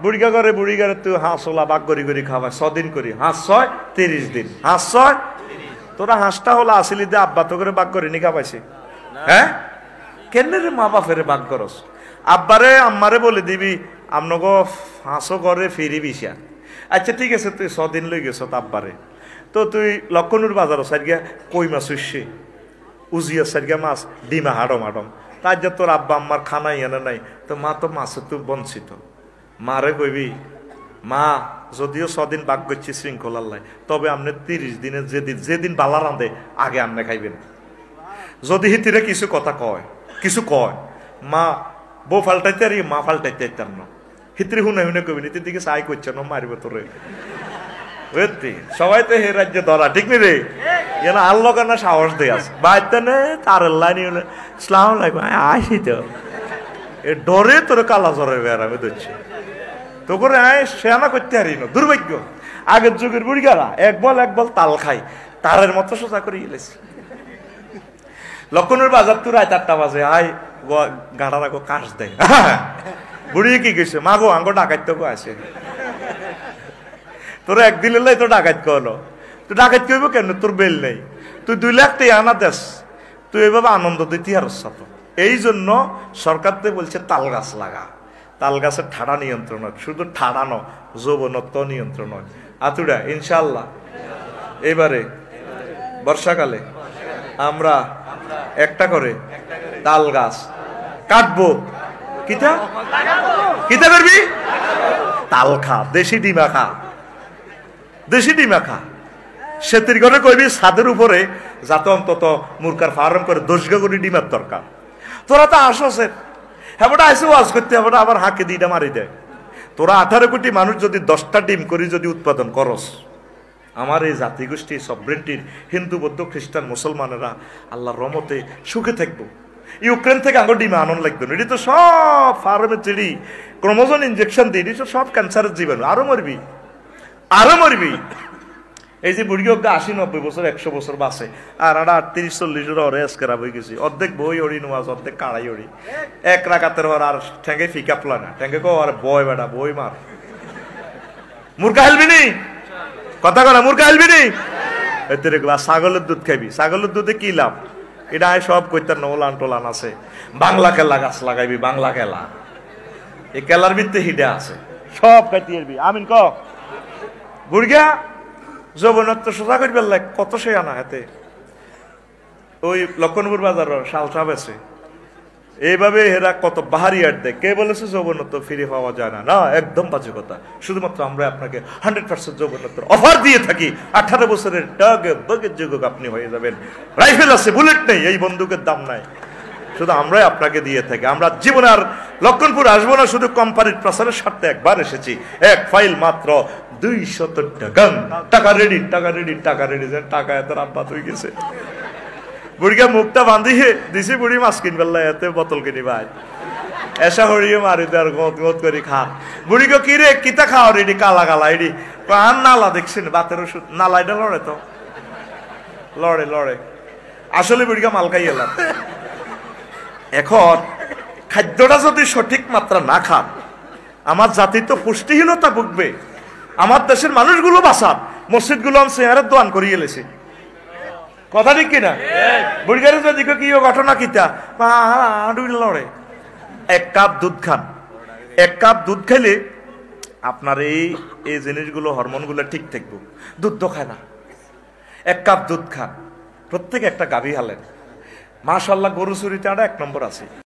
বুড়িগা করে তুই হাঁসলা বাঘ করি করি খাওয়া 6 দিন করি, হাঁস 6 30 দিন, হাঁস 6 তোরা হাঁসটা হলো আসিলি দে আব্বা তো করে বাঘ করে নি খাওয়াইছে। হ্যাঁ কেন রে মা বাপের বাঘ করস? আব্বারে আম্মারে বলে দিবি আমনগো হাঁসও করে ফিরি বিশা। আচ্ছা ঠিক আছে তুই 6 দিন লই গেছ আব্বারে, তো তুই লক্ষণুর বাজার সাইড গিয়া কই মাছ হইছে, উজিয়া সাইড গিয়া মাছ ডিমা হাডম হাডম, তাই যে তোর আব্বা আম্মার খানাই এনে নাই, তো মা তো মাছে তুই বঞ্চিত। মারে কইবি মা যদিও 6 দিন বাঘ করছি শৃঙ্খলার লাই, তবে আপনি 30 দিনে যেদিন বালা রাঁধে আগে আপনি খাইবেন। যদি হিতিরে কিছু কথা কয় কিছু কয়, মা বউ ফাল্টাইতে আর মা ফাল্টাইতে আইতাম না, হিতরি হুনে কবি নীতির দিকে সাই করছে না মারিব তোরে। সবাই তো হে রাজ্যে ধরা ঠিক নি রে, এনা আল্লাহ কেন সাহস দিয়ে আছে বাইতে নে তার লাইনি হলে ইসলাম লাগবে আসি তো এ ডরে তোর কালা জ্বরে বেড়াবে ধরছে তো করে সেনা করতে হারি না। দুর্ভাগ্য আগের যুগের বুড়ি গারা এক বল তাল খাই, তারের মতো সোজা করে গেলেছি। লক্ষণের বাজার তো রায় 4টা বাজে আয় গাড়া রাখো কাশ দেয়। বুড়ি কি কইছে মা গো আঙ্গ ডাকাইত তো আছে, তোর একদিন এলাই তো ডাকাইত কলো, তুই ডাকাইত কইব কেন? তোর বেল নেই, তুই 2 লাখ টাকা আনা দেস, তুই এভাবে আনন্দ দিতে হারস। এই জন্য সরকার তো বলছে তাল গাছ লাগা, তাল গাছের ঠাড়া নিয়ন্ত্রণ হয়, শুধু ঠাড়ানো যৌবনত্ব নিয়ন্ত্রণ হয়। আতুরা ইনশাল্লাহ এবারে বর্ষাকালে আমরা একটা করে তাল গাছ কাটবো। কিতা কিতা করবি? তাল খা, দেশি ডিমা খা, দেশি ডিমা খা। সেতির ঘরে কইবি ছাদের উপরে যাতে অন্তত মুরকার ফার্ম করে 10 করে ডিমার দরকার। তোরা তো আসছে হ্যাঁ আইসে ওয়াজ করতে হবে, আবার হাঁকে দিটা মারি দেয়। তোরা 18 কোটি মানুষ যদি 10টা ডিম করে যদি উৎপাদন করস, আমার এই জাতিগোষ্ঠী সবরেন্টির হিন্দু বৌদ্ধ খ্রিস্টান মুসলমানেরা আল্লাহর রহমতে সুখে থাকবো। ইউক্রেন থেকে আঙ্গুর ডিমা আনন্দ লাগতো না, এটি তো সব ফার্মে চিড়ি ক্রোমোজোম ইনজেকশন দিই, এটি সব ক্যান্সারের জীবাণু, আরো মরবি। এই যে বুড়ি 80-90 বছর 100 বছর বাঁচে, আর 38-40 ওরে এসকেরা বই গেছি, অর্ধেক বই ওড়ি নোয়াজ অর্ধেক কাড়াই ওড়ি, এক রাকাতের পর আর ঠেঙ্গে ফিকা প্লা না, ঠেঙ্গে কো আর বয় বেটা বই মার মুরগা হেলবি নি কথা করা, মুরগা হেলবি নি এতে ছাগলের দুধ খাইবি, ছাগলের দুধে কি লাভ? এটা সব কইতার নোলান টোলান আছে। বাংলা কেলা গাছ লাগাইবি, বাংলা কেলা, এই কেলার ভিত্তি হিডে আছে, সব কাটিয়ে আমিন ক বুড়িয়া যৌবনত্ব সোজা করবে কত সে আনা হাতে। ওই লক্ষণপুর বাজার শালটা বেছে এইভাবে এরা কত বাহারি আট দেয়। কে বলেছে যৌবনত্ব ফিরে পাওয়া যায় না? না, একদম বাজে কথা। শুধুমাত্র আমরা আপনাকে 100% যৌবনত্ব অফার দিয়ে থাকি। 18 বছরের টাগে বগের যুবক আপনি হয়ে যাবেন। রাইফেল আছে, বুলেট নেই, এই বন্দুকের দাম নাই, শুধু আমরাই আপনাকে দিয়ে থাকি। আমরা জীবনে আর লক্ষণপুর আসবো না, শুধু কোম্পানির প্রচারের স্বার্থে একবার এসেছি। এক ফাইল মাত্র 200 টাকা। টাকা রেডি, টাকা রেডি, টাকা রেডি। টাকা এত রাব্বাত হয়ে গেছে। বুড়িকে মুখটা বাঁধিয়ে দিছি, বুড়ি মাছ কিনবে এতে বোতল কিনি ভাই, এসা হরিয়ে মারি আর গত গত করে খা। বুড়িকে কি রে কিতা খাওয়া রেডি? কালা কালা এডি আর নালা দেখছেন, বাতের ওষুধ নালা, এটা লড়ে তো লড়ে। আসলে বুড়িকে মাল খাই এলাম। এখন খাদ্যটা যদি সঠিক মাত্রা না খান, আমার জাতি তো পুষ্টিহীনতা ভুগবে। আমার দেশের মানুষগুলো বাঁচান, মসজিদগুলো আমি চেহারের দোয়ান করিয়ে এলেছি, কথা ঠিক কিনা? বুড়িগারে যদি কি ঘটনা কিতা লড়ে। 1 কাপ দুধ খান, 1 কাপ দুধ খেলে আপনার এই জিনিসগুলো হরমোনগুলো ঠিক থাকবে। দুধ তো খায় না, 1 কাপ দুধ খান, প্রত্যেকে একটা গাভী হালেন, মাশাআল্লাহ গরু চুরিতে 1 নম্বর আছে।